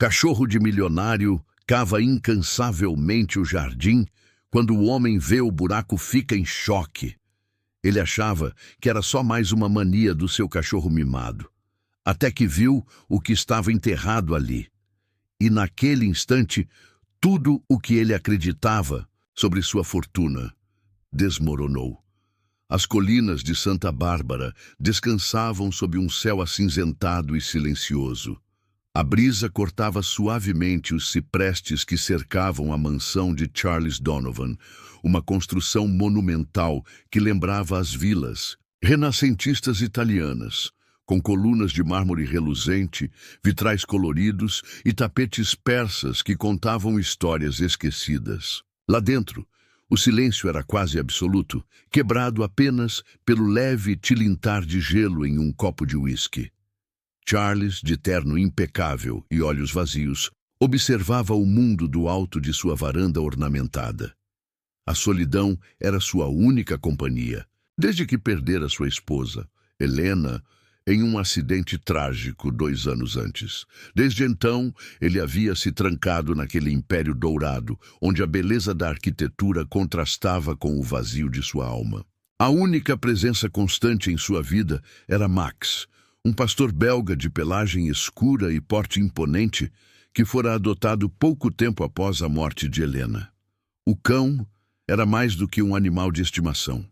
Cachorro de milionário cava incansavelmente o jardim. Quando o homem vê o buraco, fica em choque. Ele achava que era só mais uma mania do seu cachorro mimado, até que viu o que estava enterrado ali. E naquele instante, tudo o que ele acreditava sobre sua fortuna desmoronou. As colinas de Santa Bárbara descansavam sob um céu acinzentado e silencioso. A brisa cortava suavemente os ciprestes que cercavam a mansão de Charles Donovan, uma construção monumental que lembrava as vilas renascentistas italianas, com colunas de mármore reluzente, vitrais coloridos e tapetes persas que contavam histórias esquecidas. Lá dentro, o silêncio era quase absoluto, quebrado apenas pelo leve tilintar de gelo em um copo de uísque. Charles, de terno impecável e olhos vazios, observava o mundo do alto de sua varanda ornamentada. A solidão era sua única companhia, desde que perdera sua esposa, Helena, em um acidente trágico 2 anos antes. Desde então, ele havia se trancado naquele império dourado, onde a beleza da arquitetura contrastava com o vazio de sua alma. A única presença constante em sua vida era Max, um pastor belga de pelagem escura e porte imponente que fora adotado pouco tempo após a morte de Helena. O cão era mais do que um animal de estimação.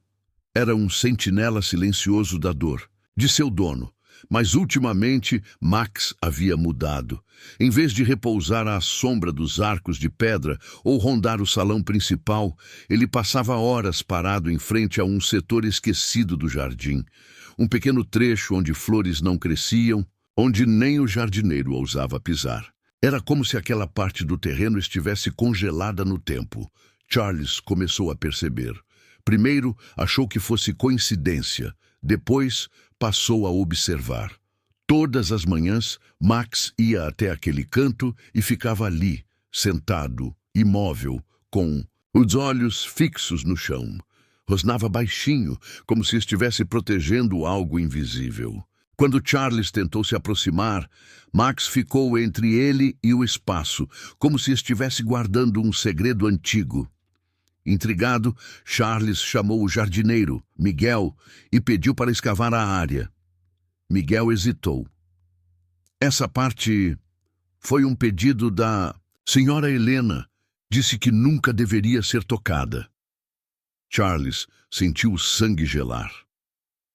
Era um sentinela silencioso da dor, de seu dono, mas ultimamente Max havia mudado. Em vez de repousar à sombra dos arcos de pedra ou rondar o salão principal, ele passava horas parado em frente a um setor esquecido do jardim. Um pequeno trecho onde flores não cresciam, onde nem o jardineiro ousava pisar. Era como se aquela parte do terreno estivesse congelada no tempo. Charles começou a perceber. Primeiro, achou que fosse coincidência. Depois, passou a observar. Todas as manhãs, Max ia até aquele canto e ficava ali, sentado, imóvel, com os olhos fixos no chão. Rosnava baixinho, como se estivesse protegendo algo invisível. Quando Charles tentou se aproximar, Max ficou entre ele e o espaço, como se estivesse guardando um segredo antigo. Intrigado, Charles chamou o jardineiro, Miguel, e pediu para escavar a área. Miguel hesitou. Essa parte foi um pedido da senhora Helena. Disse que nunca deveria ser tocada. Charles sentiu o sangue gelar.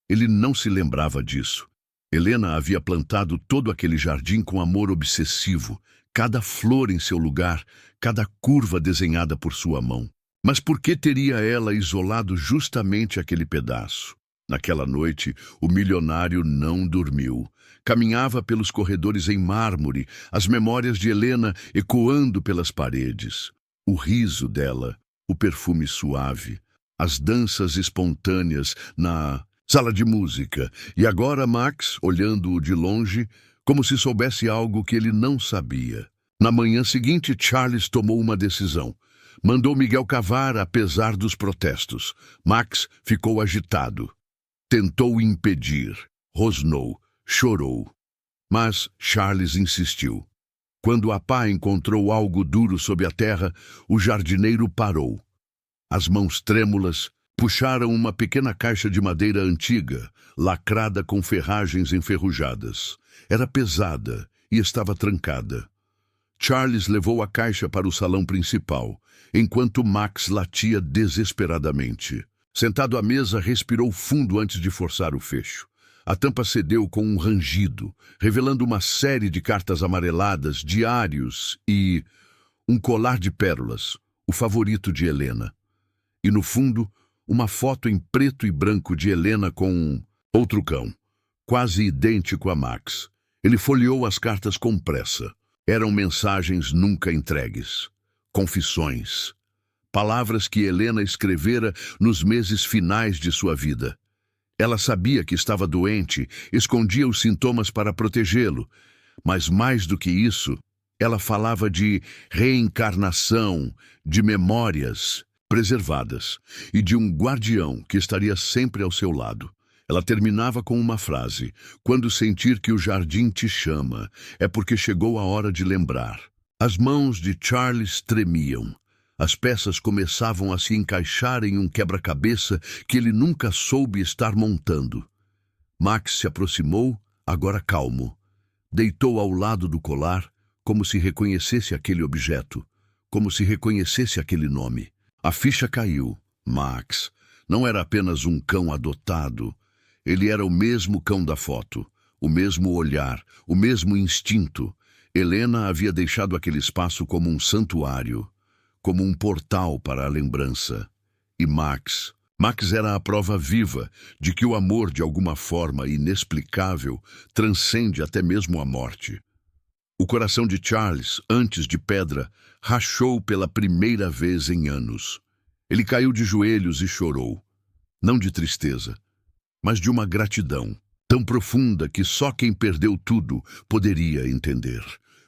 Ele não se lembrava disso. Helena havia plantado todo aquele jardim com amor obsessivo, cada flor em seu lugar, cada curva desenhada por sua mão. Mas por que teria ela isolado justamente aquele pedaço? Naquela noite, o milionário não dormiu. Caminhava pelos corredores em mármore, as memórias de Helena ecoando pelas paredes. O riso dela, o perfume suave, as danças espontâneas na sala de música. E agora Max, olhando-o de longe, como se soubesse algo que ele não sabia. Na manhã seguinte, Charles tomou uma decisão. Mandou Miguel cavar, apesar dos protestos. Max ficou agitado. Tentou impedir. Rosnou. Chorou. Mas Charles insistiu. Quando a pá encontrou algo duro sob a terra, o jardineiro parou. As mãos trêmulas puxaram uma pequena caixa de madeira antiga, lacrada com ferragens enferrujadas. Era pesada e estava trancada. Charles levou a caixa para o salão principal, enquanto Max latia desesperadamente. Sentado à mesa, respirou fundo antes de forçar o fecho. A tampa cedeu com um rangido, revelando uma série de cartas amareladas, diários e um colar de pérolas, o favorito de Helena. E no fundo, uma foto em preto e branco de Helena com outro cão, quase idêntico a Max. Ele folheou as cartas com pressa. Eram mensagens nunca entregues. Confissões. Palavras que Helena escrevera nos meses finais de sua vida. Ela sabia que estava doente, escondia os sintomas para protegê-lo. Mas mais do que isso, ela falava de reencarnação, de memórias preservadas e de um guardião que estaria sempre ao seu lado. Ela terminava com uma frase: quando sentir que o jardim te chama, é porque chegou a hora de lembrar. As mãos de Charles tremiam. As peças começavam a se encaixar em um quebra-cabeça que ele nunca soube estar montando. Max se aproximou, agora calmo. Deitou ao lado do colar, como se reconhecesse aquele objeto, como se reconhecesse aquele nome. A ficha caiu. Max não era apenas um cão adotado. Ele era o mesmo cão da foto, o mesmo olhar, o mesmo instinto. Helena havia deixado aquele espaço como um santuário, como um portal para a lembrança. E Max era a prova viva de que o amor, de alguma forma inexplicável, transcende até mesmo a morte. O coração de Charles, antes de pedra, rachou pela primeira vez em anos. Ele caiu de joelhos e chorou, não de tristeza, mas de uma gratidão tão profunda que só quem perdeu tudo poderia entender.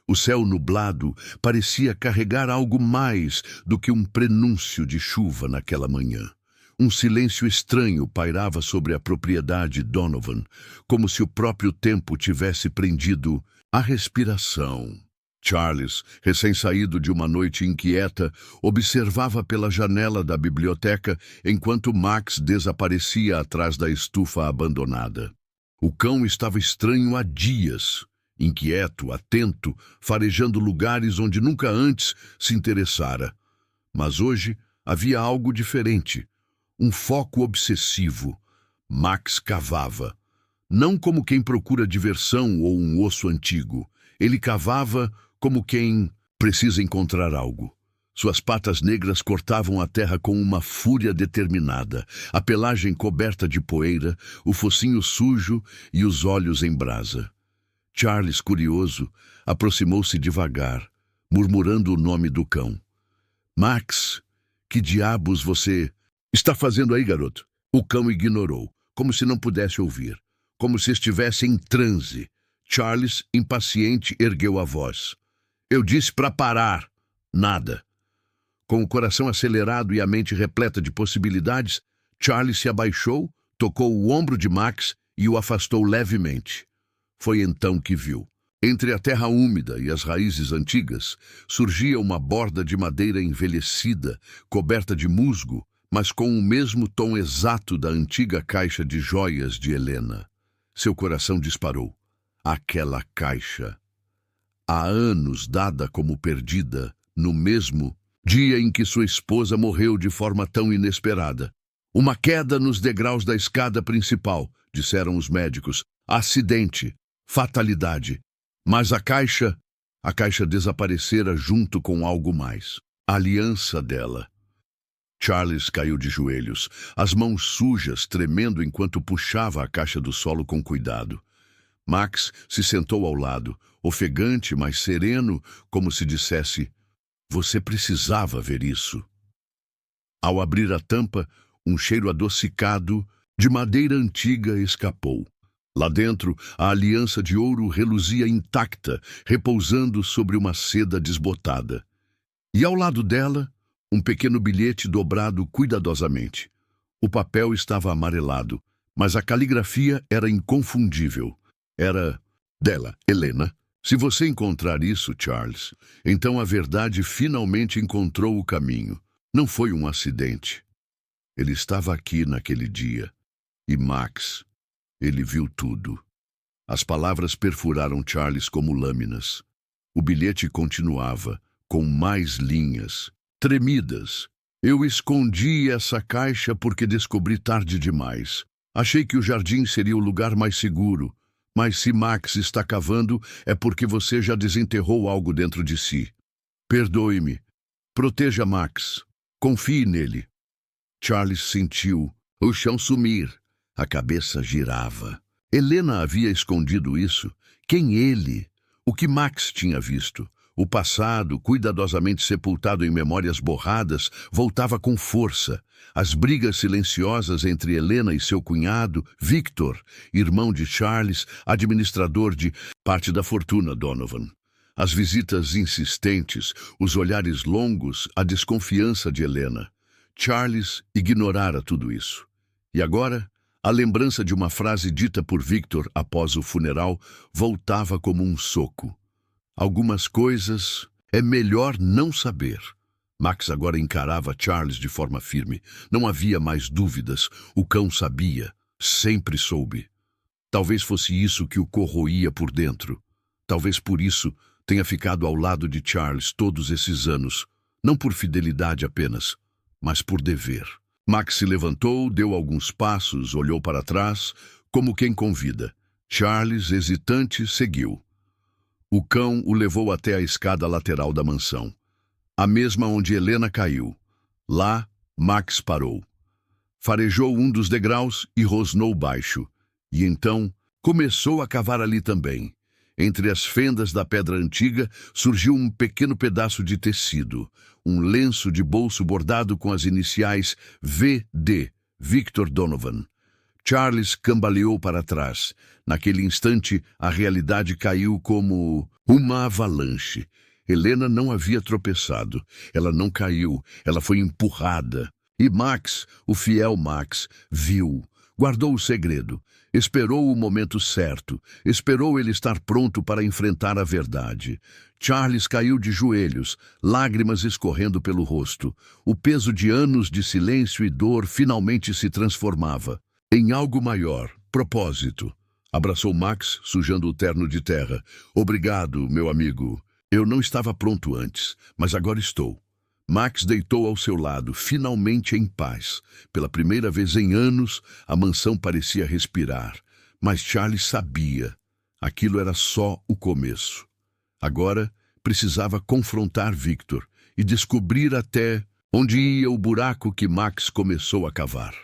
O céu nublado parecia carregar algo mais do que um prenúncio de chuva naquela manhã. Um silêncio estranho pairava sobre a propriedade Donovan, como se o próprio tempo tivesse prendido a respiração. Charles, recém-saído de uma noite inquieta, observava pela janela da biblioteca enquanto Max desaparecia atrás da estufa abandonada. O cão estava estranho há dias, inquieto, atento, farejando lugares onde nunca antes se interessara. Mas hoje havia algo diferente, um foco obsessivo. Max cavava, não como quem procura diversão ou um osso antigo. Ele cavava como quem precisa encontrar algo. Suas patas negras cortavam a terra com uma fúria determinada, a pelagem coberta de poeira, o focinho sujo e os olhos em brasa. Charles, curioso, aproximou-se devagar, murmurando o nome do cão. Max, que diabos você está fazendo aí, garoto? O cão ignorou, como se não pudesse ouvir, como se estivesse em transe. Charles, impaciente, ergueu a voz. Eu disse para parar. Nada. Com o coração acelerado e a mente repleta de possibilidades, Charles se abaixou, tocou o ombro de Max e o afastou levemente. Foi então que viu. Entre a terra úmida e as raízes antigas, surgia uma borda de madeira envelhecida, coberta de musgo, mas com o mesmo tom exato da antiga caixa de joias de Helena. Seu coração disparou. Aquela caixa, há anos dada como perdida, no mesmo dia em que sua esposa morreu de forma tão inesperada. Uma queda nos degraus da escada principal, disseram os médicos. Acidente, fatalidade. Mas a caixa desaparecera junto com algo mais. A aliança dela. Charles caiu de joelhos, as mãos sujas tremendo enquanto puxava a caixa do solo com cuidado. Max se sentou ao lado, ofegante, mas sereno, como se dissesse, você precisava ver isso. Ao abrir a tampa, um cheiro adocicado de madeira antiga escapou. Lá dentro, a aliança de ouro reluzia intacta, repousando sobre uma seda desbotada. E ao lado dela, um pequeno bilhete dobrado cuidadosamente. O papel estava amarelado, mas a caligrafia era inconfundível. Era dela, Helena. Se você encontrar isso, Charles, então a verdade finalmente encontrou o caminho. Não foi um acidente. Ele estava aqui naquele dia. E Max, ele viu tudo. As palavras perfuraram Charles como lâminas. O bilhete continuava, com mais linhas, tremidas. Eu escondi essa caixa porque descobri tarde demais. Achei que o jardim seria o lugar mais seguro. Mas se Max está cavando, é porque você já desenterrou algo dentro de si. Perdoe-me. Proteja Max. Confie nele. Charles sentiu o chão sumir. A cabeça girava. Helena havia escondido isso. Quem ele? O que Max tinha visto? O passado, cuidadosamente sepultado em memórias borradas, voltava com força. As brigas silenciosas entre Helena e seu cunhado, Victor, irmão de Charles, administrador de parte da fortuna Donovan. As visitas insistentes, os olhares longos, a desconfiança de Helena. Charles ignorara tudo isso. E agora, A lembrança de uma frase dita por Victor após o funeral voltava como um soco. Algumas coisas é melhor não saber. Max agora encarava Charles de forma firme. Não havia mais dúvidas. O cão sabia. Sempre soube. Talvez fosse isso que o corroía por dentro. Talvez por isso tenha ficado ao lado de Charles todos esses anos. Não por fidelidade apenas, mas por dever. Max se levantou, deu alguns passos, olhou para trás, como quem convida. Charles, hesitante, seguiu. O cão o levou até a escada lateral da mansão, a mesma onde Helena caiu. Lá, Max parou. Farejou um dos degraus e rosnou baixo. E então começou a cavar ali também. Entre as fendas da pedra antiga surgiu um pequeno pedaço de tecido, um lenço de bolso bordado com as iniciais V.D., Victor Donovan. Charles cambaleou para trás. Naquele instante, a realidade caiu como uma avalanche. Helena não havia tropeçado. Ela não caiu. Ela foi empurrada. E Max, o fiel Max, viu. Guardou o segredo. Esperou o momento certo. Esperou ele estar pronto para enfrentar a verdade. Charles caiu de joelhos, lágrimas escorrendo pelo rosto. O peso de anos de silêncio e dor finalmente se transformava em algo maior, propósito. Abraçou Max, sujando o terno de terra. Obrigado, meu amigo. Eu não estava pronto antes, mas agora estou. Max deitou ao seu lado, finalmente em paz. Pela primeira vez em anos, a mansão parecia respirar. Mas Charles sabia. Aquilo era só o começo. Agora, precisava confrontar Victor e descobrir até onde ia o buraco que Max começou a cavar.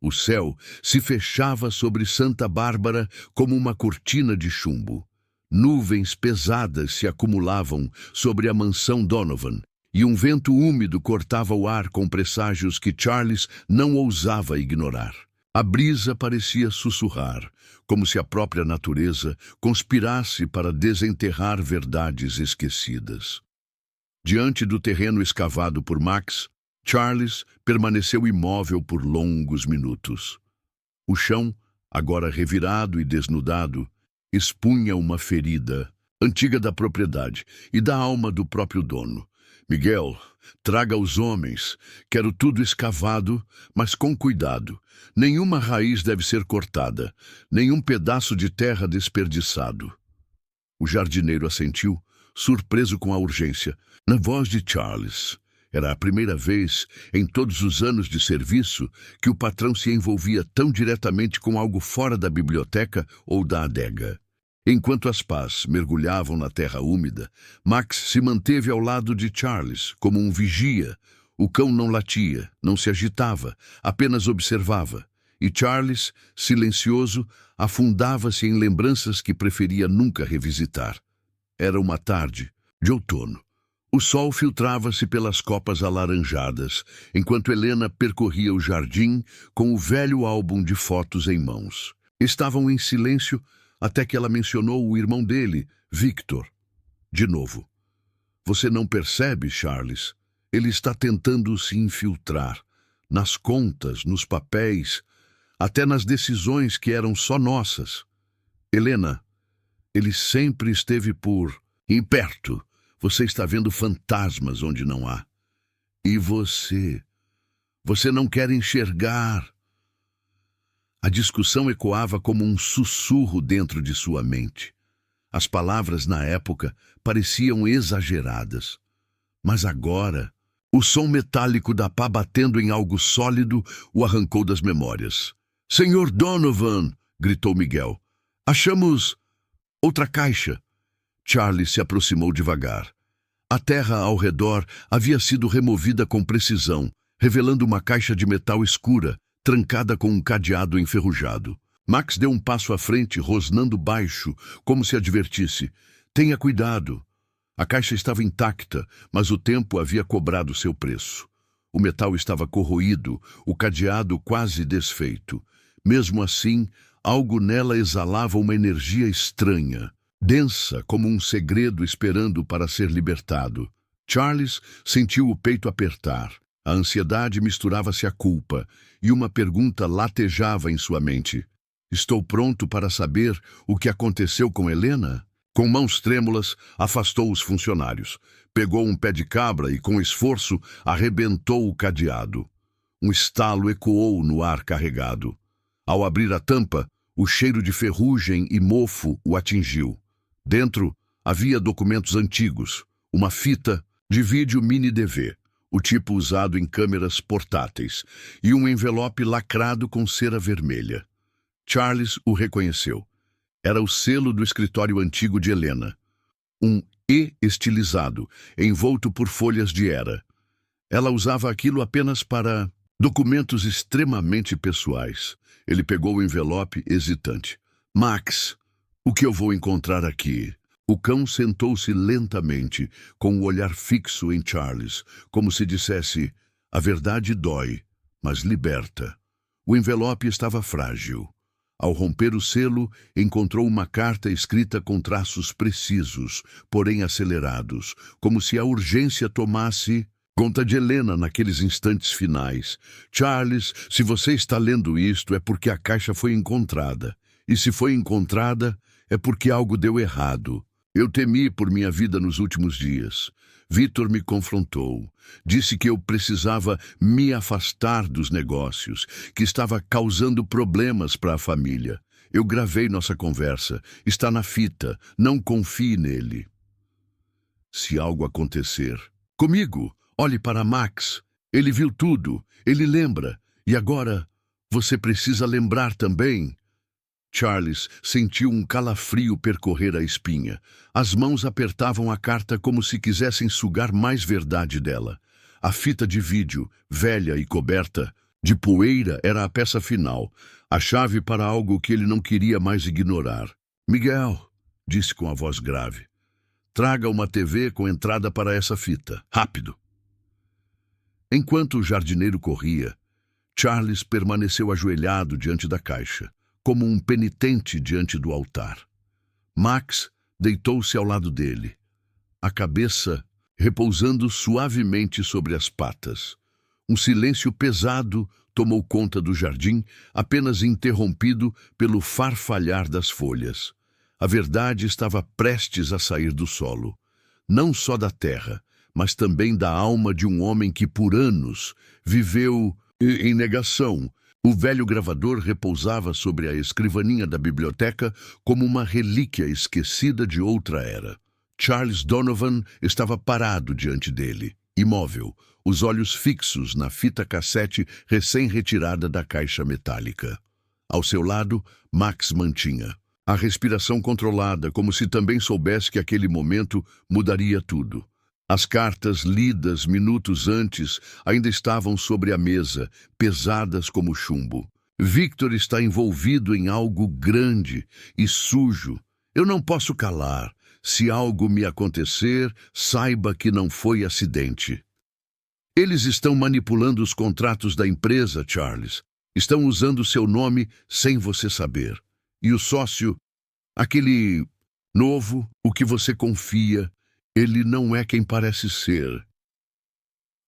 O céu se fechava sobre Santa Bárbara como uma cortina de chumbo. Nuvens pesadas se acumulavam sobre a mansão Donovan, e um vento úmido cortava o ar com presságios que Charles não ousava ignorar. A brisa parecia sussurrar, como se a própria natureza conspirasse para desenterrar verdades esquecidas. Diante do terreno escavado por Max, Charles permaneceu imóvel por longos minutos. O chão, agora revirado e desnudado, expunha uma ferida, antiga da propriedade e da alma do próprio dono. Miguel, traga os homens. Quero tudo escavado, mas com cuidado. Nenhuma raiz deve ser cortada, nenhum pedaço de terra desperdiçado. O jardineiro assentiu, surpreso com a urgência. Na voz de Charles, era a primeira vez, em todos os anos de serviço, que o patrão se envolvia tão diretamente com algo fora da biblioteca ou da adega. Enquanto as pás mergulhavam na terra úmida, Max se manteve ao lado de Charles, como um vigia. O cão não latia, não se agitava, apenas observava. E Charles, silencioso, afundava-se em lembranças que preferia nunca revisitar. Era uma tarde de outono. O sol filtrava-se pelas copas alaranjadas, enquanto Helena percorria o jardim com o velho álbum de fotos em mãos. Estavam em silêncio até que ela mencionou o irmão dele, Victor. De novo. Você não percebe, Charles? Ele está tentando se infiltrar. Nas contas, nos papéis, até nas decisões que eram só nossas. Helena, ele sempre esteve por perto. Você está vendo fantasmas onde não há. E você não quer enxergar. A discussão ecoava como um sussurro dentro de sua mente. As palavras, na época, pareciam exageradas. Mas agora, o som metálico da pá batendo em algo sólido o arrancou das memórias. "Senhor Donovan!" gritou Miguel. "Achamos outra caixa." Charlie se aproximou devagar. A terra ao redor havia sido removida com precisão, revelando uma caixa de metal escura, trancada com um cadeado enferrujado. Max deu um passo à frente, rosnando baixo, como se advertisse. "Tenha cuidado." A caixa estava intacta, mas o tempo havia cobrado seu preço. O metal estava corroído, o cadeado quase desfeito. Mesmo assim, algo nela exalava uma energia estranha, densa como um segredo esperando para ser libertado. Charles sentiu o peito apertar. A ansiedade misturava-se à culpa, e uma pergunta latejava em sua mente. Estou pronto para saber o que aconteceu com Helena? Com mãos trêmulas, afastou os funcionários. Pegou um pé de cabra e, com esforço, arrebentou o cadeado. Um estalo ecoou no ar carregado. Ao abrir a tampa, o cheiro de ferrugem e mofo o atingiu. Dentro havia documentos antigos, uma fita de vídeo mini-DV, o tipo usado em câmeras portáteis, e um envelope lacrado com cera vermelha. Charles o reconheceu. Era o selo do escritório antigo de Helena. Um E estilizado, envolto por folhas de era. Ela usava aquilo apenas para documentos extremamente pessoais. Ele pegou o envelope, hesitante. Max, o que eu vou encontrar aqui? O cão sentou-se lentamente, com o olhar fixo em Charles, como se dissesse, a verdade dói, mas liberta. O envelope estava frágil. Ao romper o selo, encontrou uma carta escrita com traços precisos, porém acelerados, como se a urgência tomasse conta de Helena naqueles instantes finais. Charles, se você está lendo isto é porque a caixa foi encontrada. E se foi encontrada, é porque algo deu errado. Eu temi por minha vida nos últimos dias. Victor me confrontou. Disse que eu precisava me afastar dos negócios, que estava causando problemas para a família. Eu gravei nossa conversa. Está na fita. Não confie nele. Se algo acontecer... Comigo! Olhe para Max. Ele viu tudo. Ele lembra. E agora, você precisa lembrar também. Charles sentiu um calafrio percorrer a espinha. As mãos apertavam a carta como se quisessem sugar mais verdade dela. A fita de vídeo, velha e coberta de poeira, era a peça final, a chave para algo que ele não queria mais ignorar. Miguel, disse com a voz grave, traga uma TV com entrada para essa fita. Rápido! Enquanto o jardineiro corria, Charles permaneceu ajoelhado diante da caixa, como um penitente diante do altar. Max deitou-se ao lado dele, a cabeça repousando suavemente sobre as patas. Um silêncio pesado tomou conta do jardim, apenas interrompido pelo farfalhar das folhas. A verdade estava prestes a sair do solo, não só da terra, mas também da alma de um homem que por anos viveu em negação. O velho gravador repousava sobre a escrivaninha da biblioteca como uma relíquia esquecida de outra era. Charles Donovan estava parado diante dele, imóvel, os olhos fixos na fita cassete recém-retirada da caixa metálica. Ao seu lado, Max mantinha a respiração controlada, como se também soubesse que aquele momento mudaria tudo. As cartas lidas minutos antes ainda estavam sobre a mesa, pesadas como chumbo. Victor está envolvido em algo grande e sujo. Eu não posso calar. Se algo me acontecer, saiba que não foi acidente. Eles estão manipulando os contratos da empresa, Charles. Estão usando seu nome sem você saber. E o sócio, aquele novo, o que você confia, ele não é quem parece ser.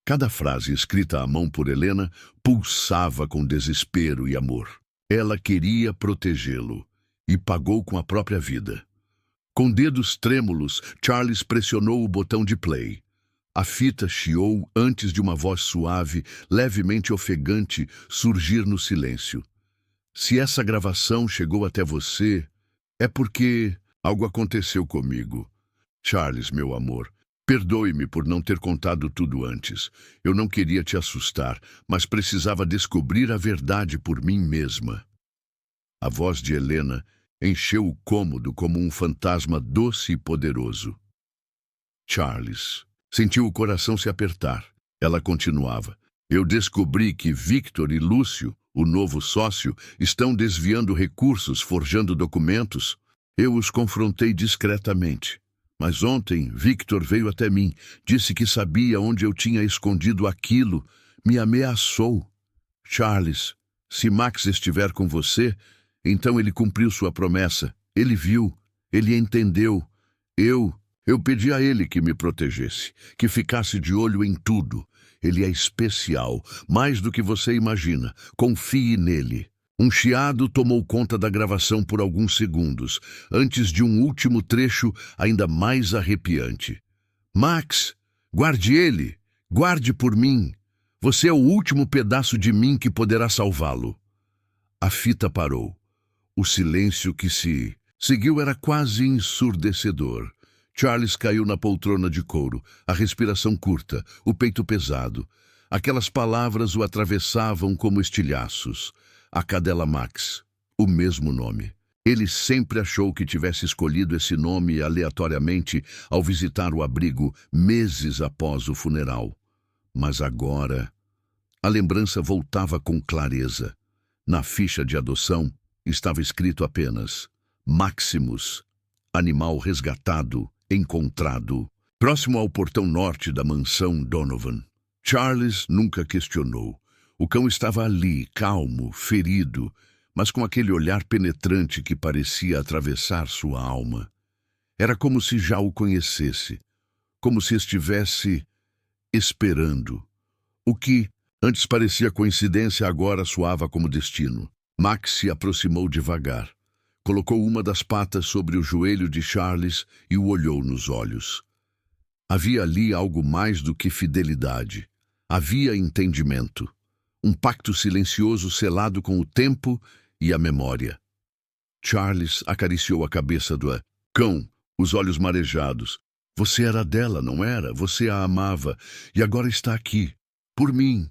Cada frase escrita à mão por Helena pulsava com desespero e amor. Ela queria protegê-lo e pagou com a própria vida. Com dedos trêmulos, Charles pressionou o botão de play. A fita chiou antes de uma voz suave, levemente ofegante, surgir no silêncio. Se essa gravação chegou até você, é porque algo aconteceu comigo. Charles, meu amor, perdoe-me por não ter contado tudo antes. Eu não queria te assustar, mas precisava descobrir a verdade por mim mesma. A voz de Helena encheu o cômodo como um fantasma doce e poderoso. Charles sentiu o coração se apertar. Ela continuava. Eu descobri que Victor e Lúcio, o novo sócio, estão desviando recursos, forjando documentos. Eu os confrontei discretamente. Mas ontem, Victor veio até mim, disse que sabia onde eu tinha escondido aquilo, me ameaçou. Charles, se Max estiver com você, então ele cumpriu sua promessa. Ele viu, ele entendeu. Eu Eu pedi a ele que me protegesse, que ficasse de olho em tudo. Ele é especial, mais do que você imagina. Confie nele. Um chiado tomou conta da gravação por alguns segundos, antes de um último trecho ainda mais arrepiante. Max, guarde ele, guarde por mim. Você é o último pedaço de mim que poderá salvá-lo. A fita parou. O silêncio que se seguiu era quase ensurdecedor. Charles caiu na poltrona de couro, a respiração curta, o peito pesado. Aquelas palavras o atravessavam como estilhaços. A cadela Max, o mesmo nome. Ele sempre achou que tivesse escolhido esse nome aleatoriamente ao visitar o abrigo meses após o funeral. Mas agora, a lembrança voltava com clareza. Na ficha de adoção estava escrito apenas Maximus, animal resgatado, encontrado, próximo ao portão norte da mansão Donovan. Charles nunca questionou. O cão estava ali, calmo, ferido, mas com aquele olhar penetrante que parecia atravessar sua alma. Era como se já o conhecesse, como se estivesse esperando. O que antes parecia coincidência agora soava como destino. Max se aproximou devagar. Colocou uma das patas sobre o joelho de Charles e o olhou nos olhos. Havia ali algo mais do que fidelidade. Havia entendimento. Um pacto silencioso selado com o tempo e a memória. Charles acariciou a cabeça do cão, os olhos marejados. Você era dela, não era? Você a amava e agora está aqui, por mim.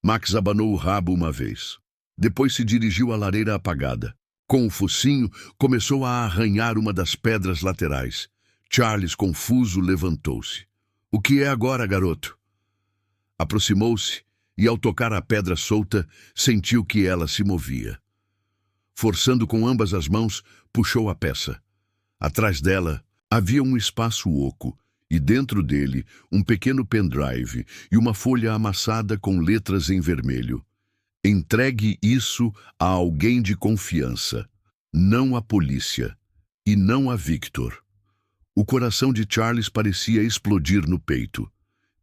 Max abanou o rabo uma vez. Depois se dirigiu à lareira apagada. Com o focinho, começou a arranhar uma das pedras laterais. Charles, confuso, levantou-se. O que é agora, garoto? Aproximou-se e, ao tocar a pedra solta, sentiu que ela se movia. Forçando com ambas as mãos, puxou a peça. Atrás dela, havia um espaço oco, e dentro dele, um pequeno pendrive e uma folha amassada com letras em vermelho. Entregue isso a alguém de confiança, não à polícia, e não a Victor. O coração de Charles parecia explodir no peito.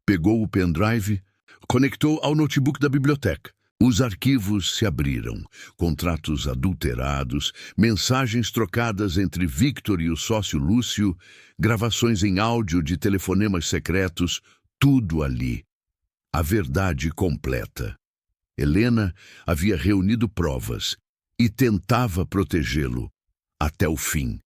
Pegou o pendrive, conectou ao notebook da biblioteca. Os arquivos se abriram, contratos adulterados, mensagens trocadas entre Victor e o sócio Lúcio, gravações em áudio de telefonemas secretos, tudo ali. A verdade completa. Helena havia reunido provas e tentava protegê-lo até o fim.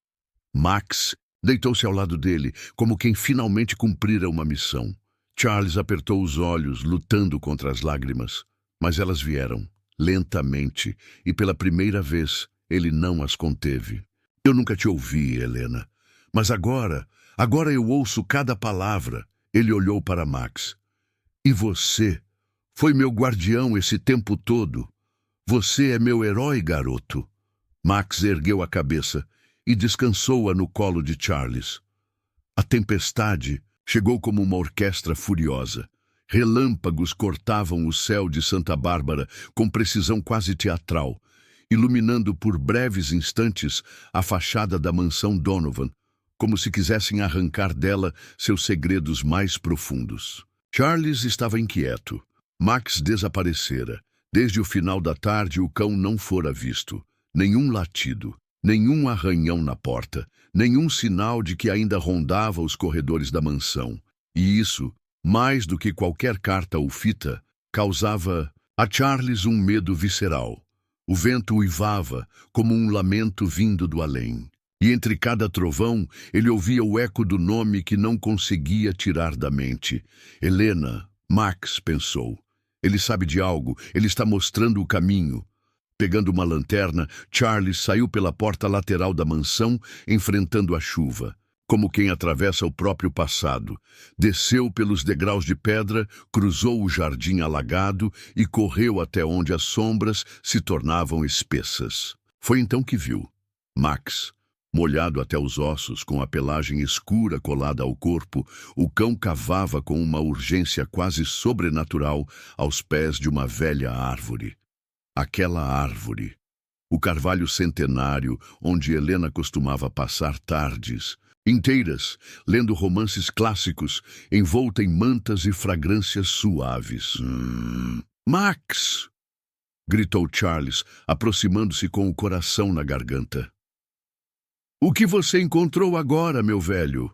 Max deitou-se ao lado dele, como quem finalmente cumprira uma missão. Charles apertou os olhos, lutando contra as lágrimas, mas elas vieram, lentamente, e pela primeira vez ele não as conteve. Eu nunca te ouvi, Helena, mas agora eu ouço cada palavra. Ele olhou para Max. E você? Foi meu guardião esse tempo todo. Você é meu herói, garoto. Max ergueu a cabeça e descansou-a no colo de Charles. A tempestade chegou como uma orquestra furiosa. Relâmpagos cortavam o céu de Santa Bárbara com precisão quase teatral, iluminando por breves instantes a fachada da mansão Donovan, como se quisessem arrancar dela seus segredos mais profundos. Charles estava inquieto. Max desaparecera. Desde o final da tarde o cão não fora visto. Nenhum latido, nenhum arranhão na porta, nenhum sinal de que ainda rondava os corredores da mansão. E isso, mais do que qualquer carta ou fita, causava a Charles um medo visceral. O vento uivava como um lamento vindo do além. E entre cada trovão ele ouvia o eco do nome que não conseguia tirar da mente. Helena, Max pensou. Ele sabe de algo, ele está mostrando o caminho. Pegando uma lanterna, Charles saiu pela porta lateral da mansão, enfrentando a chuva, como quem atravessa o próprio passado. Desceu pelos degraus de pedra, cruzou o jardim alagado e correu até onde as sombras se tornavam espessas. Foi então que viu Max. Molhado até os ossos, com a pelagem escura colada ao corpo, o cão cavava com uma urgência quase sobrenatural aos pés de uma velha árvore. Aquela árvore, o carvalho centenário onde Helena costumava passar tardes, inteiras, lendo romances clássicos, envolta em mantas e fragrâncias suaves. Max! Gritou Charles, aproximando-se com o coração na garganta. O que você encontrou agora, meu velho?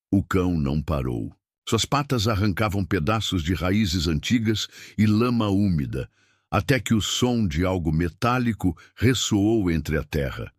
O cão não parou. Suas patas arrancavam pedaços de raízes antigas e lama úmida, até que o som de algo metálico ressoou entre a terra.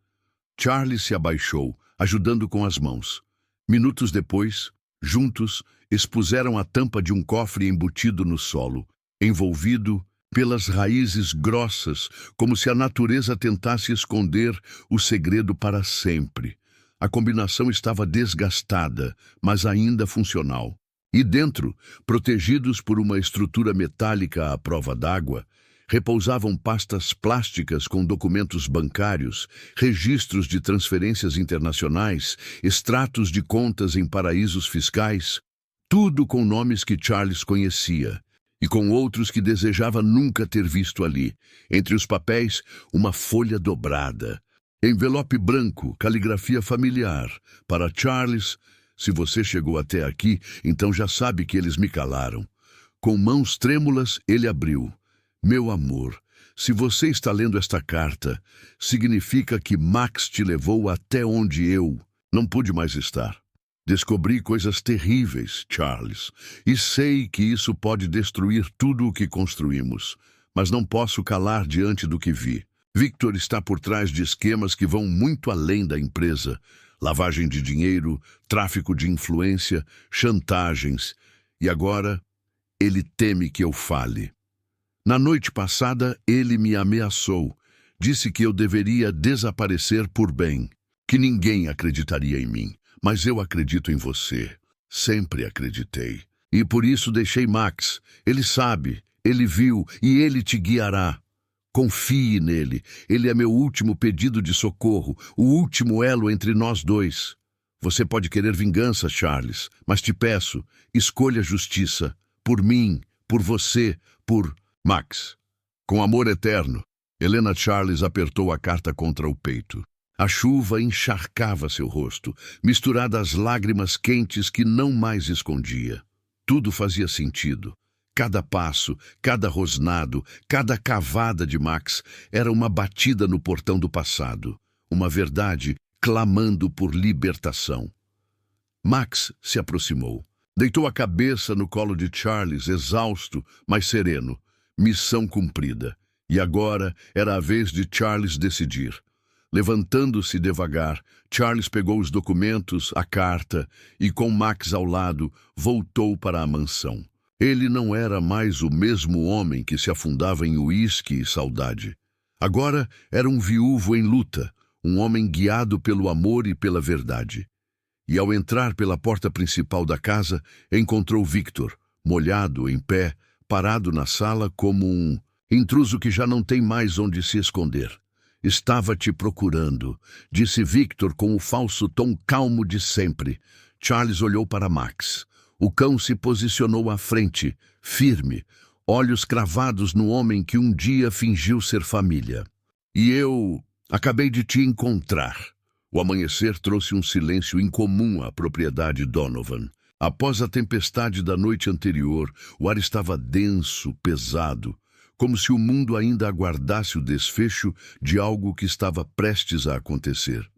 Charles se abaixou, ajudando com as mãos. Minutos depois, juntos, expuseram a tampa de um cofre embutido no solo, envolvido pelas raízes grossas, como se a natureza tentasse esconder o segredo para sempre. A combinação estava desgastada, mas ainda funcional. E dentro, protegidos por uma estrutura metálica à prova d'água, repousavam pastas plásticas com documentos bancários, registros de transferências internacionais, extratos de contas em paraísos fiscais, tudo com nomes que Charles conhecia e com outros que desejava nunca ter visto ali. Entre os papéis, uma folha dobrada. Envelope branco, caligrafia familiar. Para Charles, se você chegou até aqui, então já sabe que eles me calaram. Com mãos trêmulas, ele abriu. Meu amor, se você está lendo esta carta, significa que Max te levou até onde eu não pude mais estar. Descobri coisas terríveis, Charles, e sei que isso pode destruir tudo o que construímos, mas não posso calar diante do que vi. Victor está por trás de esquemas que vão muito além da empresa. Lavagem de dinheiro, tráfico de influência, chantagens. E agora, ele teme que eu fale. Na noite passada, ele me ameaçou. Disse que eu deveria desaparecer por bem, que ninguém acreditaria em mim. Mas eu acredito em você. Sempre acreditei. E por isso deixei Max. Ele sabe, ele viu e ele te guiará. Confie nele. Ele é meu último pedido de socorro, o último elo entre nós dois. Você pode querer vingança, Charles, mas te peço, escolha justiça. Por mim, por você, por Max. Com amor eterno, Helena Charles apertou a carta contra o peito. A chuva encharcava seu rosto, misturada às lágrimas quentes que não mais escondia. Tudo fazia sentido. Cada passo, cada rosnado, cada cavada de Max era uma batida no portão do passado, uma verdade clamando por libertação. Max se aproximou. Deitou a cabeça no colo de Charles, exausto, mas sereno. Missão cumprida. E agora era a vez de Charles decidir. Levantando-se devagar, Charles pegou os documentos, a carta, e com Max ao lado, voltou para a mansão. Ele não era mais o mesmo homem que se afundava em uísque e saudade. Agora era um viúvo em luta, um homem guiado pelo amor e pela verdade. E ao entrar pela porta principal da casa, encontrou Victor, molhado, em pé, parado na sala como um intruso que já não tem mais onde se esconder. Estava te procurando, disse Victor com o falso tom calmo de sempre. Charles olhou para Max. O cão se posicionou à frente, firme, olhos cravados no homem que um dia fingiu ser família. E eu acabei de te encontrar. O amanhecer trouxe um silêncio incomum à propriedade Donovan. Após a tempestade da noite anterior, o ar estava denso, pesado, como se o mundo ainda aguardasse o desfecho de algo que estava prestes a acontecer.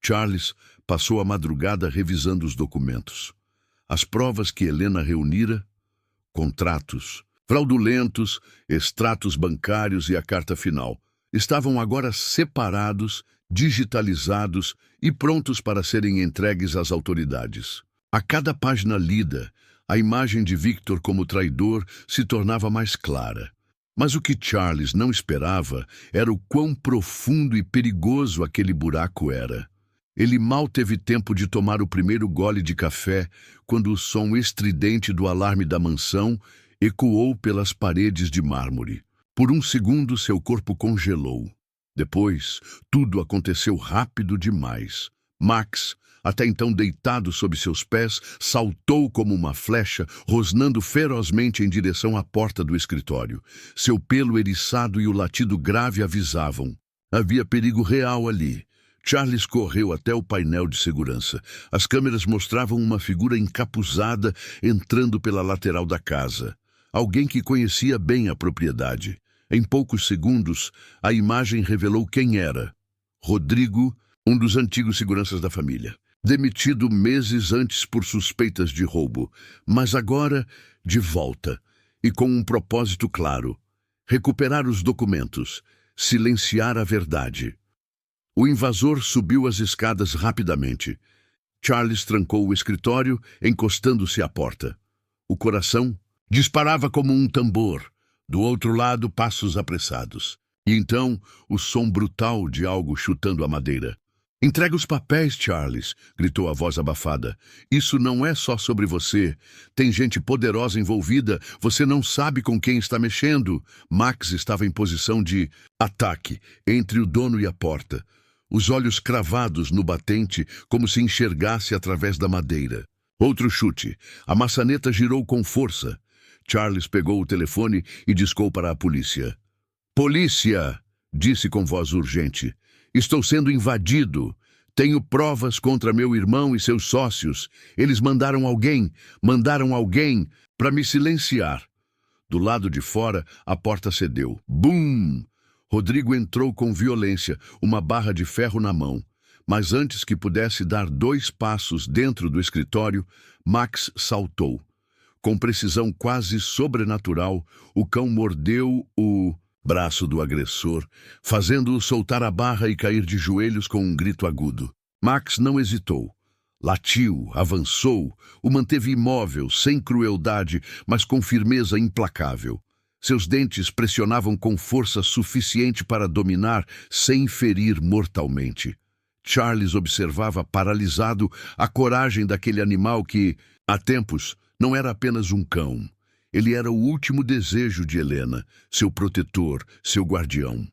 Charles passou a madrugada revisando os documentos. As provas que Helena reunira, contratos, fraudulentos, extratos bancários e a carta final, estavam agora separados, digitalizados e prontos para serem entregues às autoridades. A cada página lida, a imagem de Victor como traidor se tornava mais clara. Mas o que Charles não esperava era o quão profundo e perigoso aquele buraco era. Ele mal teve tempo de tomar o primeiro gole de café quando o som estridente do alarme da mansão ecoou pelas paredes de mármore. Por um segundo, seu corpo congelou. Depois, tudo aconteceu rápido demais. Max, até então deitado sob seus pés, saltou como uma flecha, rosnando ferozmente em direção à porta do escritório. Seu pelo eriçado e o latido grave avisavam. Havia perigo real ali. Charles correu até o painel de segurança. As câmeras mostravam uma figura encapuzada entrando pela lateral da casa. Alguém que conhecia bem a propriedade. Em poucos segundos, a imagem revelou quem era. Rodrigo, um dos antigos seguranças da família. Demitido meses antes por suspeitas de roubo, mas agora de volta, e com um propósito claro: recuperar os documentos, silenciar a verdade. O invasor subiu as escadas rapidamente. Charles trancou o escritório, encostando-se à porta. O coração disparava como um tambor. Do outro lado, passos apressados. E então, o som brutal de algo chutando a madeira. «Entrega os papéis, Charles», gritou a voz abafada. «Isso não é só sobre você. Tem gente poderosa envolvida. Você não sabe com quem está mexendo». Max estava em posição de ataque, entre o dono e a porta. Os olhos cravados no batente, como se enxergasse através da madeira. Outro chute. A maçaneta girou com força. Charles pegou o telefone e discou para a polícia. «Polícia!» disse com voz urgente. «Estou sendo invadido. Tenho provas contra meu irmão e seus sócios. Eles mandaram alguém para me silenciar». Do lado de fora, a porta cedeu. Bum! Rodrigo entrou com violência, uma barra de ferro na mão. Mas antes que pudesse dar 2 passos dentro do escritório, Max saltou. Com precisão quase sobrenatural, o cão mordeu o braço do agressor, fazendo-o soltar a barra e cair de joelhos com um grito agudo. Max não hesitou. Latiu, avançou, o manteve imóvel, sem crueldade, mas com firmeza implacável. Seus dentes pressionavam com força suficiente para dominar, sem ferir mortalmente. Charles observava paralisado a coragem daquele animal que, há tempos, não era apenas um cão. Ele era o último desejo de Helena, seu protetor, seu guardião.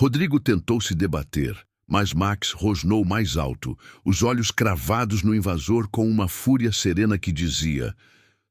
Rodrigo tentou se debater, mas Max rosnou mais alto, os olhos cravados no invasor com uma fúria serena que dizia: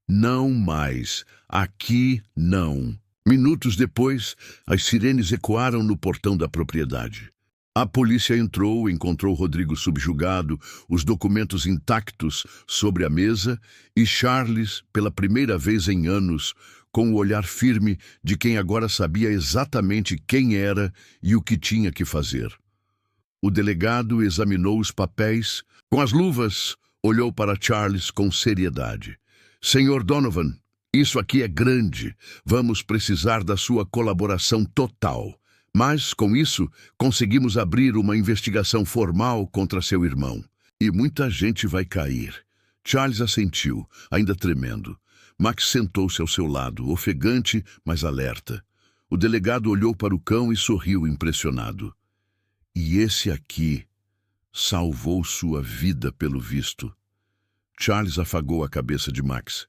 «Não mais, aqui não». Minutos depois, as sirenes ecoaram no portão da propriedade. A polícia entrou, encontrou Rodrigo subjugado, os documentos intactos sobre a mesa e Charles, pela primeira vez em anos, com o olhar firme de quem agora sabia exatamente quem era e o que tinha que fazer. O delegado examinou os papéis. Com as luvas, olhou para Charles com seriedade. «Senhor Donovan, isso aqui é grande. Vamos precisar da sua colaboração total. Mas, com isso, conseguimos abrir uma investigação formal contra seu irmão. E muita gente vai cair». Charles assentiu, ainda tremendo. Max sentou-se ao seu lado, ofegante, mas alerta. O delegado olhou para o cão e sorriu impressionado. «E esse aqui salvou sua vida, pelo visto». Charles afagou a cabeça de Max.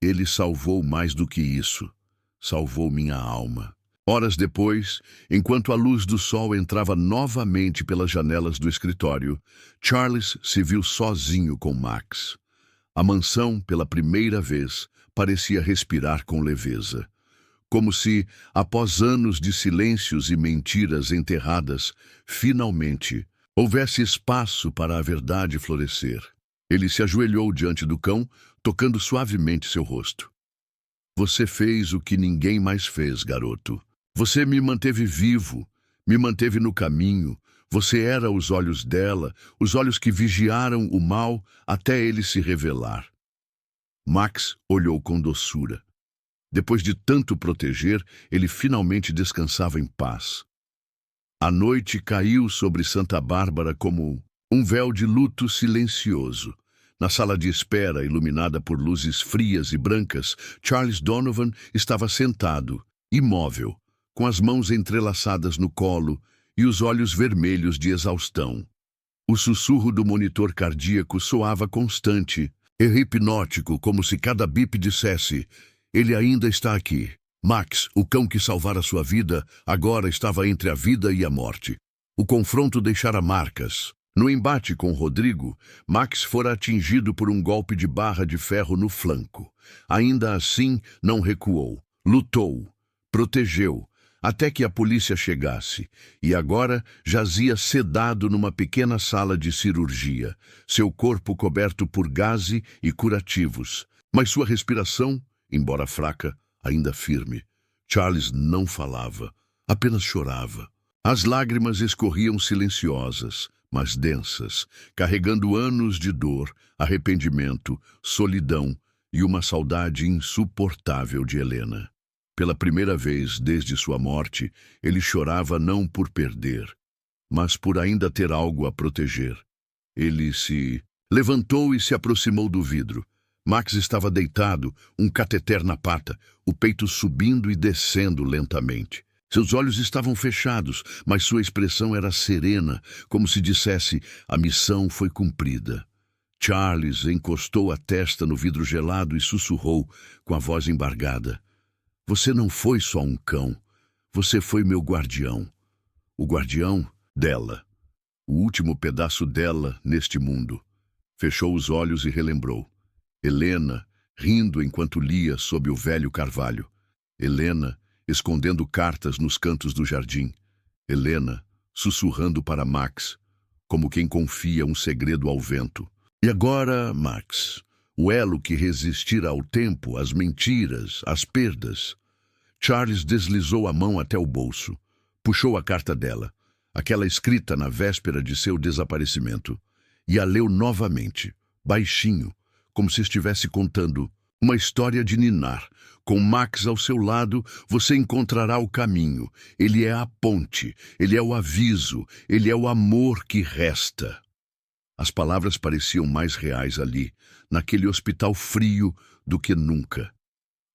«Ele salvou mais do que isso. Salvou minha alma». Horas depois, enquanto a luz do sol entrava novamente pelas janelas do escritório, Charles se viu sozinho com Max. A mansão, pela primeira vez, parecia respirar com leveza. Como se, após anos de silêncios e mentiras enterradas, finalmente houvesse espaço para a verdade florescer. Ele se ajoelhou diante do cão, tocando suavemente seu rosto. «Você fez o que ninguém mais fez, garoto. Você me manteve vivo, me manteve no caminho. Você era os olhos dela, os olhos que vigiaram o mal até ele se revelar». Max olhou com doçura. Depois de tanto proteger, ele finalmente descansava em paz. A noite caiu sobre Santa Bárbara como um véu de luto silencioso. Na sala de espera, iluminada por luzes frias e brancas, Charles Donovan estava sentado, imóvel, com as mãos entrelaçadas no colo e os olhos vermelhos de exaustão. O sussurro do monitor cardíaco soava constante e hipnótico, como se cada bip dissesse: «Ele ainda está aqui». Max, o cão que salvara sua vida, agora estava entre a vida e a morte. O confronto deixara marcas. No embate com Rodrigo, Max fora atingido por um golpe de barra de ferro no flanco. Ainda assim, não recuou. Lutou. Protegeu. até que a polícia chegasse, e agora jazia sedado numa pequena sala de cirurgia, seu corpo coberto por gaze e curativos, mas sua respiração, embora fraca, ainda firme. Charles não falava, apenas chorava. As lágrimas escorriam silenciosas, mas densas, carregando anos de dor, arrependimento, solidão e uma saudade insuportável de Helena. Pela primeira vez desde sua morte, ele chorava não por perder, mas por ainda ter algo a proteger. Ele se levantou e se aproximou do vidro. Max estava deitado, um cateter na pata, o peito subindo e descendo lentamente. Seus olhos estavam fechados, mas sua expressão era serena, como se dissesse: a missão foi cumprida. Charles encostou a testa no vidro gelado e sussurrou, com a voz embargada: "Você não foi só um cão. Você foi meu guardião. O guardião dela. O último pedaço dela neste mundo." Fechou os olhos e relembrou. Helena, rindo enquanto lia sob o velho carvalho. Helena, escondendo cartas nos cantos do jardim. Helena, sussurrando para Max, como quem confia um segredo ao vento. E agora, Max, o elo que resistira ao tempo, às mentiras, às perdas. Charles deslizou a mão até o bolso. Puxou a carta dela, aquela escrita na véspera de seu desaparecimento, e a leu novamente, baixinho, como se estivesse contando uma história de ninar. Com Max ao seu lado, você encontrará o caminho. Ele é a ponte, ele é o aviso, ele é o amor que resta. As palavras pareciam mais reais ali, naquele hospital frio, do que nunca.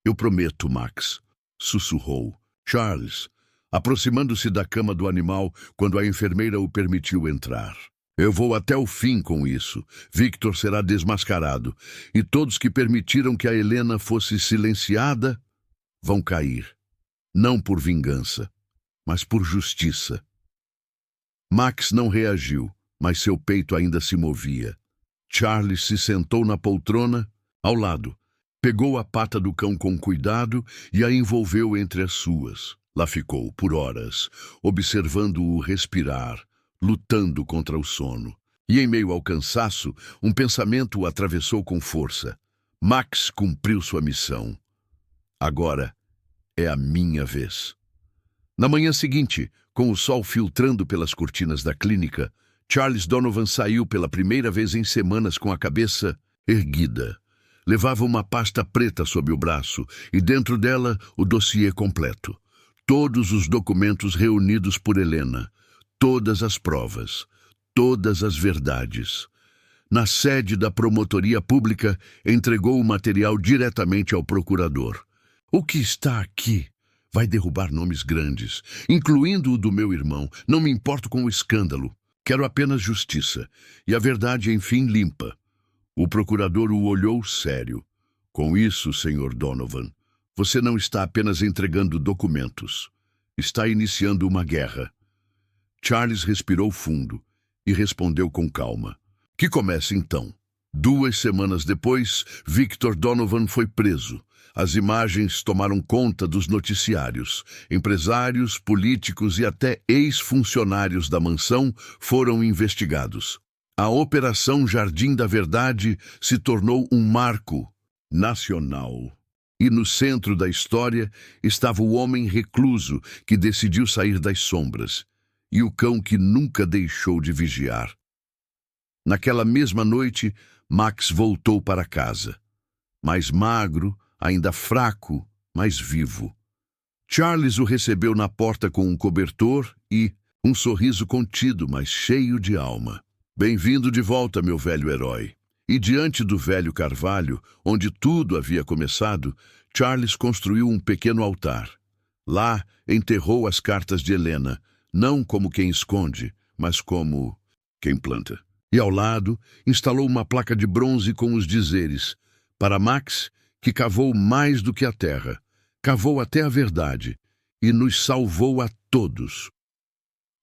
Eu prometo, Max, sussurrou Charles, aproximando-se da cama do animal quando a enfermeira o permitiu entrar. Eu vou até o fim com isso. Victor será desmascarado, e todos que permitiram que a Helena fosse silenciada vão cair. Não por vingança, mas por justiça. Max não reagiu, mas seu peito ainda se movia. Charles se sentou na poltrona, ao lado, pegou a pata do cão com cuidado e a envolveu entre as suas. Lá ficou, por horas, observando-o respirar, lutando contra o sono. E em meio ao cansaço, um pensamento o atravessou com força. Max cumpriu sua missão. Agora é a minha vez. Na manhã seguinte, com o sol filtrando pelas cortinas da clínica, Charles Donovan saiu pela primeira vez em semanas com a cabeça erguida. Levava uma pasta preta sob o braço e dentro dela o dossiê completo. Todos os documentos reunidos por Helena. Todas as provas, todas as verdades. Na sede da promotoria pública, entregou o material diretamente ao procurador. O que está aqui vai derrubar nomes grandes, incluindo o do meu irmão. Não me importo com o escândalo. Quero apenas justiça. E a verdade, enfim, limpa. O procurador o olhou sério. Com isso, Sr. Donovan, você não está apenas entregando documentos. Está iniciando uma guerra. Charles respirou fundo e respondeu com calma. Que comece então. 2 semanas depois, Victor Donovan foi preso. As imagens tomaram conta dos noticiários. Empresários, políticos e até ex-funcionários da mansão foram investigados. A Operação Jardim da Verdade se tornou um marco nacional. E no centro da história estava o homem recluso que decidiu sair das sombras. E o cão que nunca deixou de vigiar. Naquela mesma noite, Max voltou para casa. Mais magro, ainda fraco, mas vivo. Charles o recebeu na porta com um cobertor e um sorriso contido, mas cheio de alma. Bem-vindo de volta, meu velho herói. E diante do velho carvalho, onde tudo havia começado, Charles construiu um pequeno altar. Lá enterrou as cartas de Helena, não como quem esconde, mas como quem planta. E ao lado, instalou uma placa de bronze com os dizeres: para Max, que cavou mais do que a terra, cavou até a verdade, e nos salvou a todos.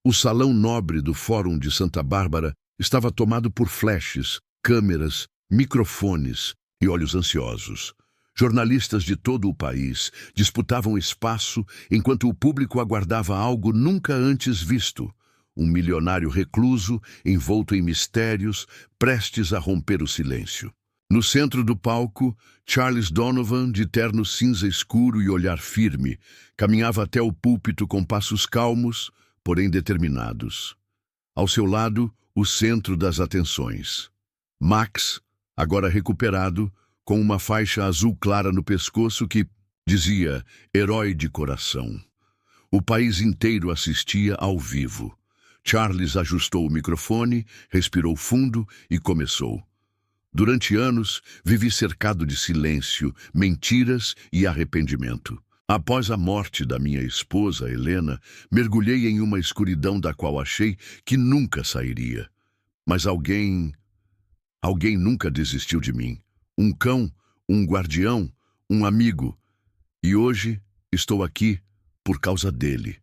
O salão nobre do Fórum de Santa Bárbara estava tomado por flashes, câmeras, microfones e olhos ansiosos. Jornalistas de todo o país disputavam espaço enquanto o público aguardava algo nunca antes visto. Um milionário recluso, envolto em mistérios, prestes a romper o silêncio. No centro do palco, Charles Donovan, de terno cinza escuro e olhar firme, caminhava até o púlpito com passos calmos, porém determinados. Ao seu lado, o centro das atenções. Max, agora recuperado, com uma faixa azul clara no pescoço que dizia herói de coração. O país inteiro assistia ao vivo. Charles ajustou o microfone, respirou fundo e começou. Durante anos, vivi cercado de silêncio, mentiras e arrependimento. Após a morte da minha esposa, Helena, mergulhei em uma escuridão da qual achei que nunca sairia. Mas alguém nunca desistiu de mim. Um cão, um guardião, um amigo. E hoje estou aqui por causa dele.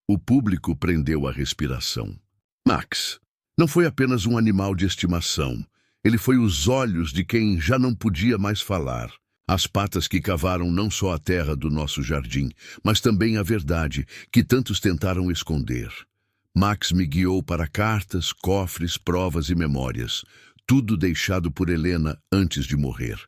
O público prendeu a respiração. Max não foi apenas um animal de estimação. Ele foi os olhos de quem já não podia mais falar. As patas que cavaram não só a terra do nosso jardim, mas também a verdade que tantos tentaram esconder. Max me guiou para cartas, cofres, provas e memórias. Tudo deixado por Helena antes de morrer.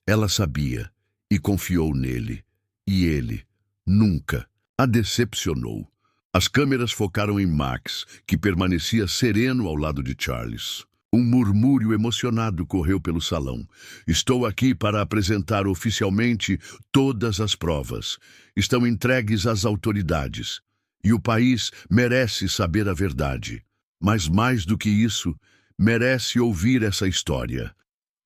Ela sabia e confiou nele. E ele nunca a decepcionou. As câmeras focaram em Max, que permanecia sereno ao lado de Charles. Um murmúrio emocionado correu pelo salão. Estou aqui para apresentar oficialmente todas as provas. Estão entregues às autoridades. E o país merece saber a verdade. Mas mais do que isso, merece ouvir essa história.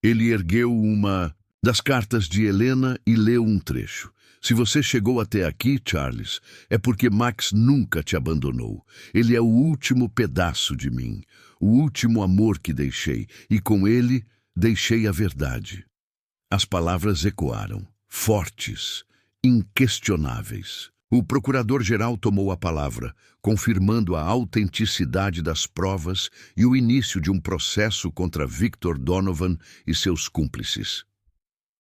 Ele ergueu uma das cartas de Helena e leu um trecho. Se você chegou até aqui, Charles, é porque Max nunca te abandonou. Ele é o último pedaço de mim, o último amor que deixei, e com ele deixei a verdade. As palavras ecoaram, fortes, inquestionáveis. O procurador-geral tomou a palavra, confirmando a autenticidade das provas e o início de um processo contra Victor Donovan e seus cúmplices.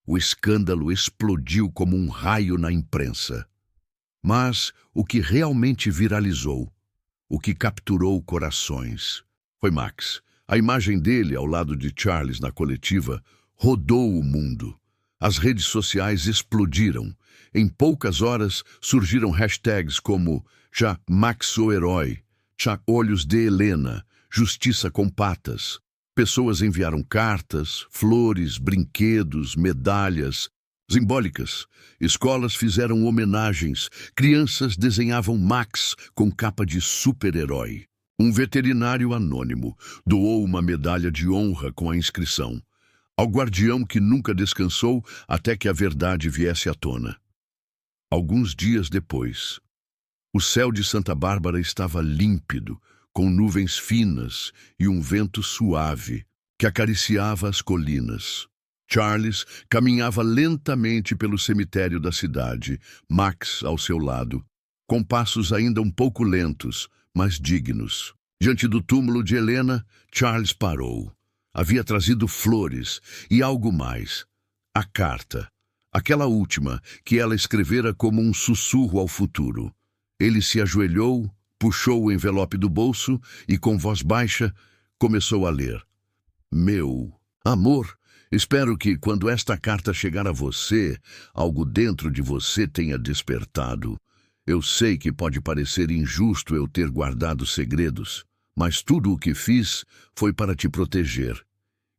O escândalo explodiu como um raio na imprensa. Mas o que realmente viralizou, o que capturou corações, foi Max. A imagem dele ao lado de Charles na coletiva rodou o mundo. As redes sociais explodiram. Em poucas horas surgiram hashtags como já Max o herói, já olhos de Helena, justiça com patas. Pessoas enviaram cartas, flores, brinquedos, medalhas simbólicas. Escolas fizeram homenagens. Crianças desenhavam Max com capa de super-herói. Um veterinário anônimo doou uma medalha de honra com a inscrição: ao guardião que nunca descansou até que a verdade viesse à tona. Alguns dias depois, o céu de Santa Bárbara estava límpido, com nuvens finas e um vento suave que acariciava as colinas. Charles caminhava lentamente pelo cemitério da cidade, Max ao seu lado, com passos ainda um pouco lentos, mas dignos. Diante do túmulo de Helena, Charles parou. Havia trazido flores e algo mais. A carta. Aquela última, que ela escrevera como um sussurro ao futuro. Ele se ajoelhou, puxou o envelope do bolso e, com voz baixa, começou a ler. Meu amor, espero que, quando esta carta chegar a você, algo dentro de você tenha despertado. Eu sei que pode parecer injusto eu ter guardado segredos, mas tudo o que fiz foi para te proteger.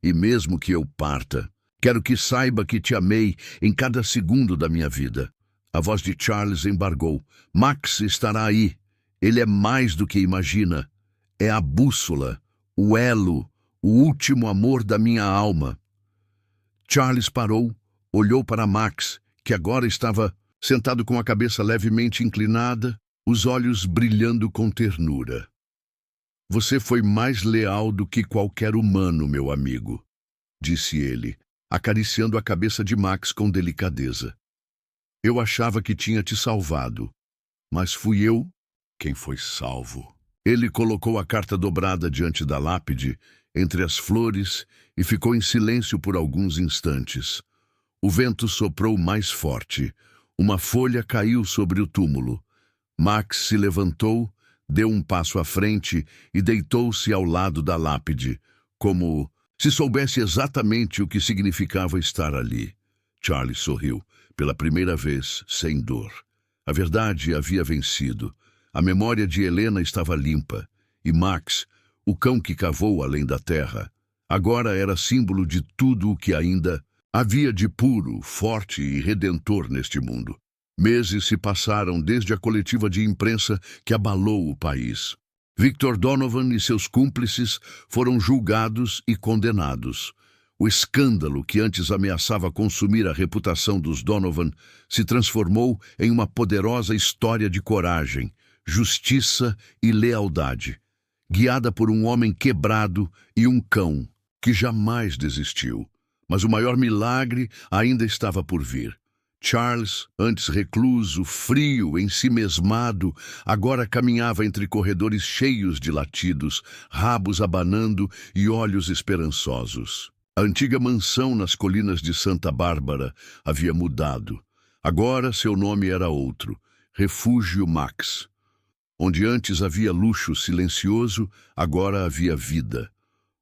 E mesmo que eu parta, quero que saiba que te amei em cada segundo da minha vida. A voz de Charles embargou. Max estará aí. Ele é mais do que imagina. É a bússola, o elo, o último amor da minha alma. Charles parou, olhou para Max, que agora estava sentado com a cabeça levemente inclinada, os olhos brilhando com ternura. Você foi mais leal do que qualquer humano, meu amigo, disse ele, acariciando a cabeça de Max com delicadeza. Eu achava que tinha te salvado, mas fui eu quem foi salvo. Ele colocou a carta dobrada diante da lápide, entre as flores, e ficou em silêncio por alguns instantes. O vento soprou mais forte. Uma folha caiu sobre o túmulo. Max se levantou, deu um passo à frente e deitou-se ao lado da lápide, como se soubesse exatamente o que significava estar ali. Charles sorriu, pela primeira vez, sem dor. A verdade havia vencido. A memória de Helena estava limpa. E Max, o cão que cavou além da terra, agora era símbolo de tudo o que ainda havia de puro, forte e redentor neste mundo. Meses se passaram desde a coletiva de imprensa que abalou o país. Victor Donovan e seus cúmplices foram julgados e condenados. O escândalo que antes ameaçava consumir a reputação dos Donovan se transformou em uma poderosa história de coragem, justiça e lealdade, guiada por um homem quebrado e um cão que jamais desistiu. Mas o maior milagre ainda estava por vir. Charles, antes recluso, frio, ensimesmado, agora caminhava entre corredores cheios de latidos, rabos abanando e olhos esperançosos. A antiga mansão nas colinas de Santa Bárbara havia mudado. Agora seu nome era outro, Refúgio Max. Onde antes havia luxo silencioso, agora havia vida.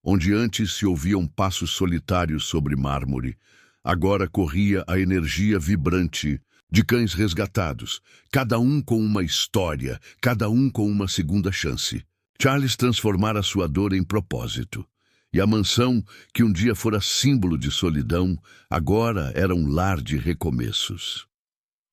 Onde antes se ouviam passos solitários sobre mármore, agora corria a energia vibrante de cães resgatados, cada um com uma história, cada um com uma segunda chance. Charles transformara sua dor em propósito. E a mansão, que um dia fora símbolo de solidão, agora era um lar de recomeços.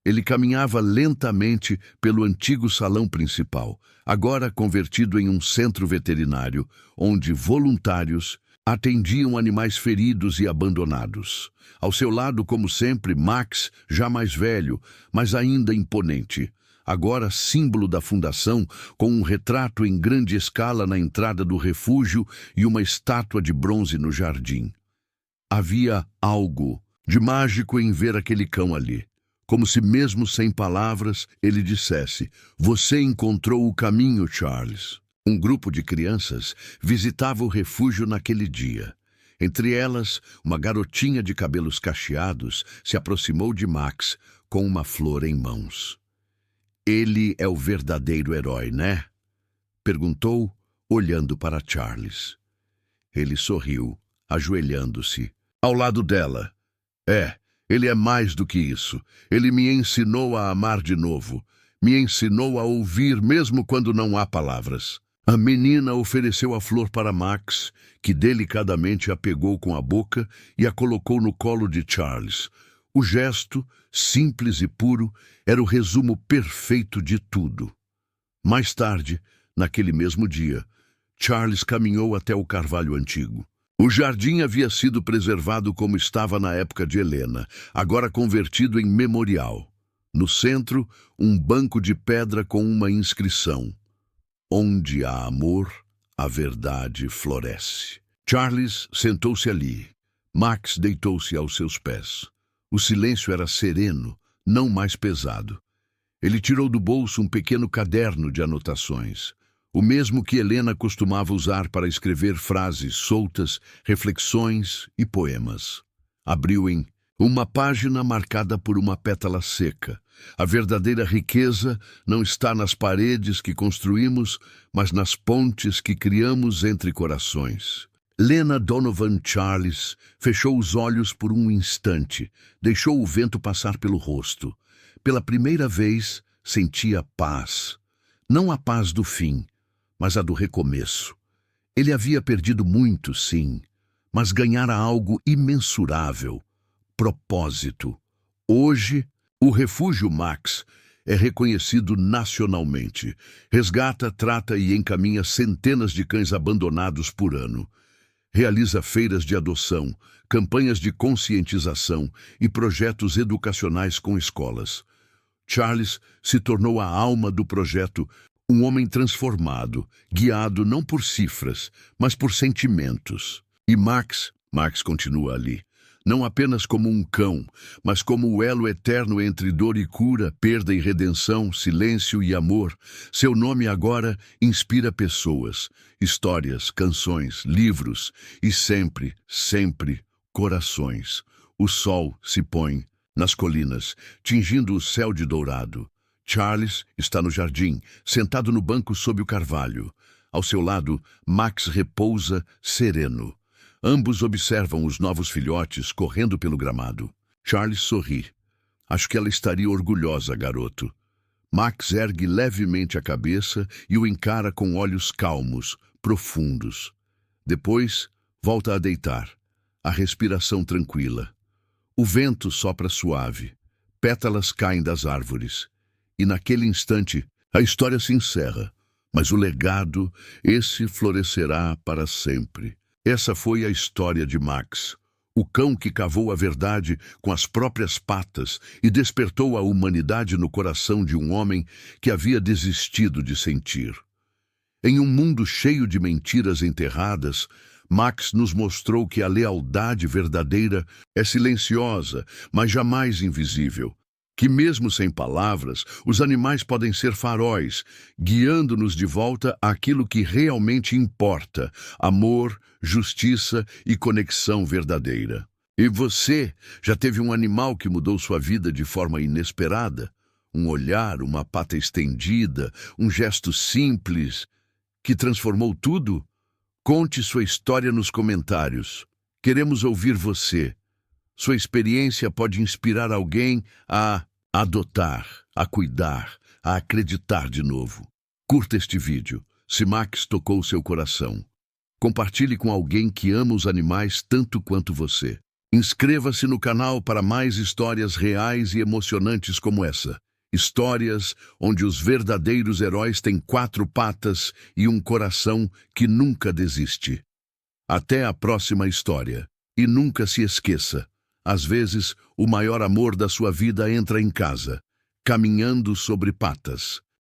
Ele caminhava lentamente pelo antigo salão principal, agora convertido em um centro veterinário, onde voluntários atendiam animais feridos e abandonados. Ao seu lado, como sempre, Max, já mais velho, mas ainda imponente. Agora símbolo da fundação, com um retrato em grande escala na entrada do refúgio e uma estátua de bronze no jardim. Havia algo de mágico em ver aquele cão ali. Como se mesmo sem palavras ele dissesse: "Você encontrou o caminho, Charles." Um grupo de crianças visitava o refúgio naquele dia. Entre elas, uma garotinha de cabelos cacheados se aproximou de Max com uma flor em mãos. "Ele é o verdadeiro herói, né?" perguntou, olhando para Charles. Ele sorriu, ajoelhando-se ao lado dela. Ele é mais do que isso. Ele me ensinou a amar de novo. Me ensinou a ouvir mesmo quando não há palavras." A menina ofereceu a flor para Max, que delicadamente a pegou com a boca e a colocou no colo de Charles. O gesto, simples e puro, era o resumo perfeito de tudo. Mais tarde, naquele mesmo dia, Charles caminhou até o carvalho antigo. O jardim havia sido preservado como estava na época de Helena, agora convertido em memorial. No centro, um banco de pedra com uma inscrição: "Onde há amor, a verdade floresce." Charles sentou-se ali. Max deitou-se aos seus pés. O silêncio era sereno, não mais pesado. Ele tirou do bolso um pequeno caderno de anotações, o mesmo que Helena costumava usar para escrever frases soltas, reflexões e poemas. Abriu em uma página marcada por uma pétala seca. A verdadeira riqueza não está nas paredes que construímos, mas nas pontes que criamos entre corações. Lena Donovan Charles fechou os olhos por um instante, deixou o vento passar pelo rosto. Pela primeira vez, sentia paz. Não a paz do fim, mas a do recomeço. Ele havia perdido muito, sim, mas ganhara algo imensurável: propósito. Hoje, o Refúgio Max é reconhecido nacionalmente. Resgata, trata e encaminha centenas de cães abandonados por ano. Realiza feiras de adoção, campanhas de conscientização e projetos educacionais com escolas. Charles se tornou a alma do projeto, um homem transformado, guiado não por cifras, mas por sentimentos. E Max continua ali, não apenas como um cão, mas como o elo eterno entre dor e cura, perda e redenção, silêncio e amor. Seu nome agora inspira pessoas, histórias, canções, livros e sempre, sempre corações. O sol se põe nas colinas, tingindo o céu de dourado. Charles está no jardim, sentado no banco sob o carvalho. Ao seu lado, Max repousa sereno. Ambos observam os novos filhotes correndo pelo gramado. Charles sorri. Acho que ela estaria orgulhosa, garoto. Max ergue levemente a cabeça e o encara com olhos calmos, profundos. Depois, volta a deitar. A respiração tranquila. O vento sopra suave. Pétalas caem das árvores. E naquele instante, a história se encerra. Mas o legado, esse florescerá para sempre. Essa foi a história de Max. O cão que cavou a verdade com as próprias patas e despertou a humanidade no coração de um homem que havia desistido de sentir. Em um mundo cheio de mentiras enterradas, Max nos mostrou que a lealdade verdadeira é silenciosa, mas jamais invisível. Que mesmo sem palavras, os animais podem ser faróis, guiando-nos de volta àquilo que realmente importa: amor, justiça e conexão verdadeira. E você já teve um animal que mudou sua vida de forma inesperada? Um olhar, uma pata estendida, um gesto simples que transformou tudo? Conte sua história nos comentários. Queremos ouvir você. Sua experiência pode inspirar alguém a adotar, a cuidar, a acreditar de novo. Curta este vídeo, se Max tocou seu coração. Compartilhe com alguém que ama os animais tanto quanto você. Inscreva-se no canal para mais histórias reais e emocionantes como essa. Histórias onde os verdadeiros heróis têm 4 patas e um coração que nunca desiste. Até a próxima história. E nunca se esqueça, às vezes o maior amor da sua vida entra em casa, caminhando sobre patas.